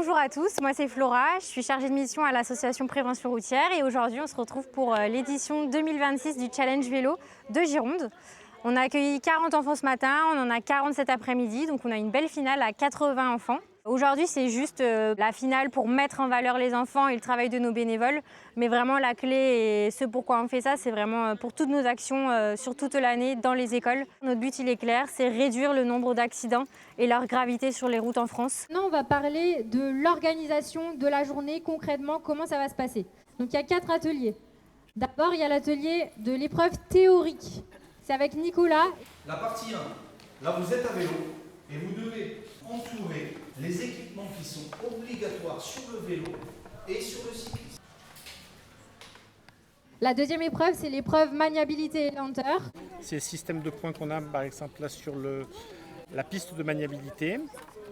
Bonjour à tous, moi c'est Flora, je suis chargée de mission à l'association Prévention Routière et aujourd'hui on se retrouve pour l'édition 2026 du Challenge Vélo de Gironde. On a accueilli 40 enfants ce matin, on en a 40 cet après-midi, donc on a une belle finale à 80 enfants. Aujourd'hui c'est juste la finale pour mettre en valeur les enfants et le travail de nos bénévoles, mais vraiment la clé et ce pourquoi on fait ça, c'est vraiment pour toutes nos actions sur toute l'année dans les écoles. Notre but il est clair, c'est réduire le nombre d'accidents et leur gravité sur les routes en France. Maintenant on va parler de l'organisation de la journée, concrètement comment ça va se passer. Donc il y a 4 ateliers. D'abord il y a l'atelier de l'épreuve théorique. C'est avec Nicolas. La partie 1, là vous êtes à vélo et vous devez entourer les équipements qui sont obligatoires sur le vélo et sur le cyclisme. La deuxième épreuve, c'est l'épreuve maniabilité et lenteur. C'est le système de points qu'on a par exemple là sur la piste de maniabilité.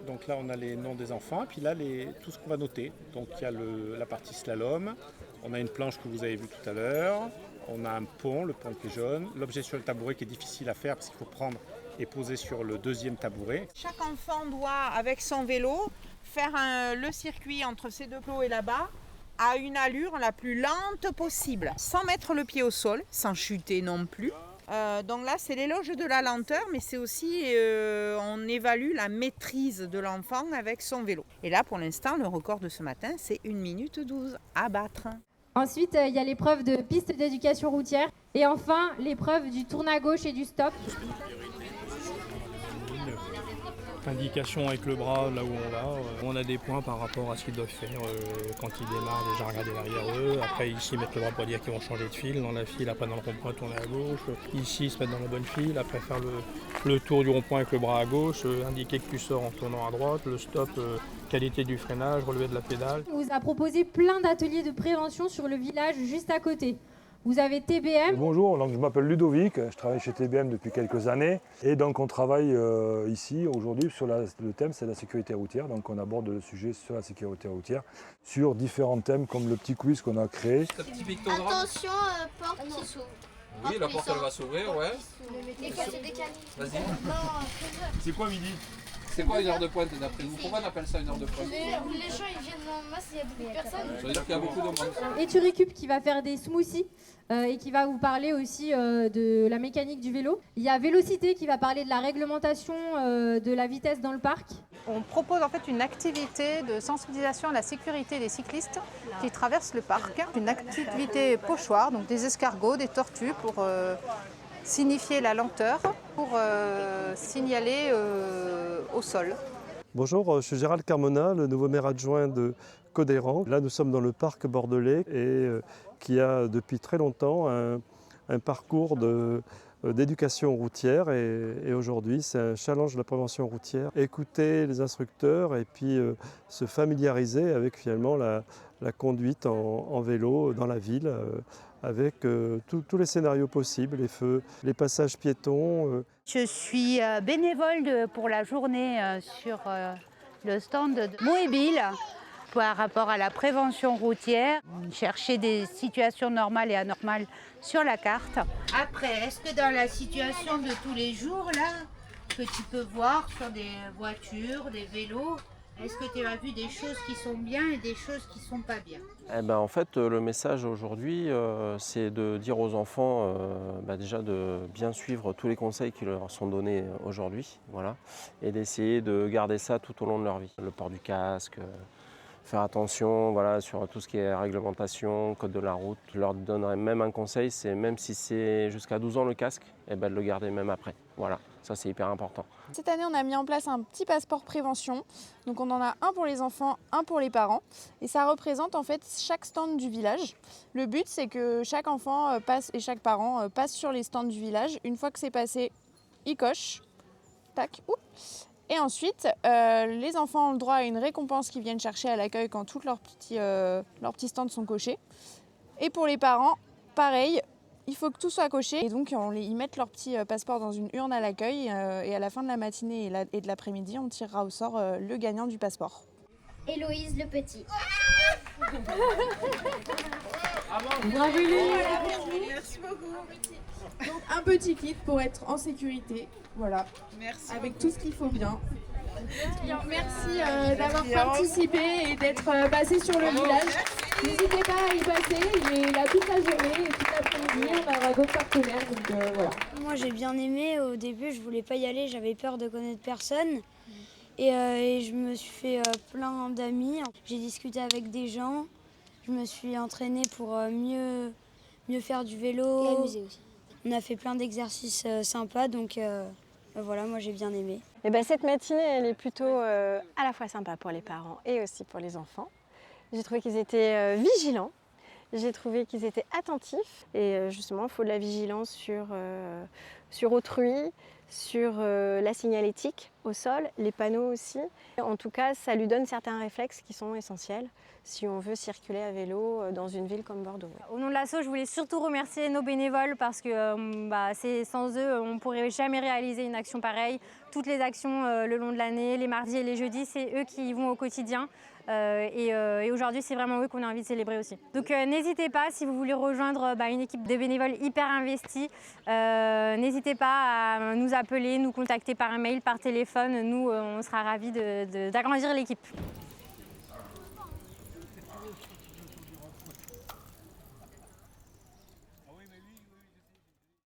Donc là on a les noms des enfants et puis là tout ce qu'on va noter. Donc il y a la partie slalom, on a une planche que vous avez vue tout à l'heure, on a un pont, le pont qui est jaune, l'objet sur le tabouret qui est difficile à faire parce qu'il faut prendre et poser sur le deuxième tabouret. Chaque enfant doit, avec son vélo, faire le circuit entre ces deux plots et là-bas à une allure la plus lente possible, sans mettre le pied au sol, sans chuter non plus. Donc là, c'est l'éloge de la lenteur, mais c'est aussi, on évalue la maîtrise de l'enfant avec son vélo. Et là, pour l'instant, le record de ce matin, c'est 1 minute 12 à battre. Ensuite, il y a l'épreuve de piste d'éducation routière. Et enfin, l'épreuve du tourne à gauche et du stop. Indication avec le bras là où on va. On a des points par rapport à ce qu'ils doivent faire quand ils démarrent, déjà regarder derrière eux. Après ici mettre le bras pour dire qu'ils vont changer de fil. Dans la file, après dans le rond-point tourner à gauche. Ici se mettre dans la bonne file, après faire le tour du rond-point avec le bras à gauche, indiquer que tu sors en tournant à droite, le stop, qualité du freinage, relevé de la pédale. On vous a proposé plein d'ateliers de prévention sur le village juste à côté. Vous avez TBM. Bonjour, donc je m'appelle Ludovic, je travaille chez TBM depuis quelques années et donc on travaille ici aujourd'hui sur le thème c'est la sécurité routière, donc on aborde le sujet sur la sécurité routière sur différents thèmes comme le petit quiz qu'on a créé. Attention, porte qui s'ouvre. Oui, la porte elle va s'ouvrir, ouais. Décalé. Vas-y. C'est quoi midi? C'est quoi une heure de pointe d'après vous? Pourquoi on appelle ça une heure de pointe? Les gens ils viennent en masse, il y a beaucoup de personnes. Ça veut dire qu'il y a beaucoup de monde. Et tu récupes qui va faire des smoothies et qui va vous parler aussi de la mécanique du vélo. Il y a Vélocité qui va parler de la réglementation de la vitesse dans le parc. On propose en fait une activité de sensibilisation à la sécurité des cyclistes qui traversent le parc. Une activité pochoir, donc des escargots, des tortues pour signifier la lenteur, pour signaler au sol. Bonjour, je suis Gérald Carmona, le nouveau maire adjoint de Codéran. Là, nous sommes dans le parc bordelais et qui a depuis très longtemps un parcours d'éducation routière et aujourd'hui, c'est un challenge de la prévention routière. Écouter les instructeurs et puis se familiariser avec finalement la conduite en vélo dans la ville avec tous les scénarios possibles, les feux, les passages piétons. Je suis bénévole pour la journée sur le stand de Moébil par rapport à la prévention routière, chercher des situations normales et anormales sur la carte. Après, est-ce que dans la situation de tous les jours, là, que tu peux voir sur des voitures, des vélos, est-ce que tu as vu des choses qui sont bien et des choses qui ne sont pas bien? En fait, le message aujourd'hui, c'est de dire aux enfants déjà de bien suivre tous les conseils qui leur sont donnés aujourd'hui, voilà, et d'essayer de garder ça tout au long de leur vie. Le port du casque, faire attention voilà, sur tout ce qui est réglementation, code de la route. Je leur donnerais même un conseil, c'est même si c'est jusqu'à 12 ans le casque, de le garder même après. Voilà, ça c'est hyper important. Cette année, on a mis en place un petit passeport prévention. Donc on en a un pour les enfants, un pour les parents. Et ça représente en fait chaque stand du village. Le but, c'est que chaque enfant passe et chaque parent passe sur les stands du village. Une fois que c'est passé, il coche. Tac, oups. Et ensuite, les enfants ont le droit à une récompense qu'ils viennent chercher à l'accueil quand tous leurs petits stands sont cochés. Et pour les parents, pareil, il faut que tout soit coché. Et donc, ils mettent leur petit passeport dans une urne à l'accueil. Et à la fin de la matinée et de l'après-midi, on tirera au sort le gagnant du passeport. Héloïse Le Petit. Bravo Héloïse. Merci beaucoup. Donc un petit kit pour être en sécurité, voilà, Merci avec beaucoup. tout ce qu'il faut bien. Merci d'avoir participé et d'être passé sur le village. N'hésitez pas à y passer, il est là toute la journée et toute l'après-midi, on aura d'autres partenaires, donc voilà. Moi j'ai bien aimé, au début je voulais pas y aller, j'avais peur de connaître personne et je me suis fait plein d'amis, j'ai discuté avec des gens, je me suis entraînée pour mieux faire du vélo. Et amusé aussi. On a fait plein d'exercices sympas, donc voilà, moi j'ai bien aimé. Et ben, cette matinée, elle est plutôt à la fois sympa pour les parents et aussi pour les enfants. J'ai trouvé qu'ils étaient vigilants, j'ai trouvé qu'ils étaient attentifs. Et justement, il faut de la vigilance sur autrui, sur la signalétique au sol, les panneaux aussi. En tout cas, ça lui donne certains réflexes qui sont essentiels si on veut circuler à vélo dans une ville comme Bordeaux. Au nom de l'asso, je voulais surtout remercier nos bénévoles parce que sans eux, on ne pourrait jamais réaliser une action pareille. Toutes les actions le long de l'année, les mardis et les jeudis, c'est eux qui y vont au quotidien. Et aujourd'hui, c'est vraiment eux qu'on a envie de célébrer aussi. Donc n'hésitez pas, si vous voulez rejoindre une équipe de bénévoles hyper investis, n'hésitez pas à nous appeler, nous contacter par mail, par téléphone. Nous, on sera ravis d'agrandir l'équipe.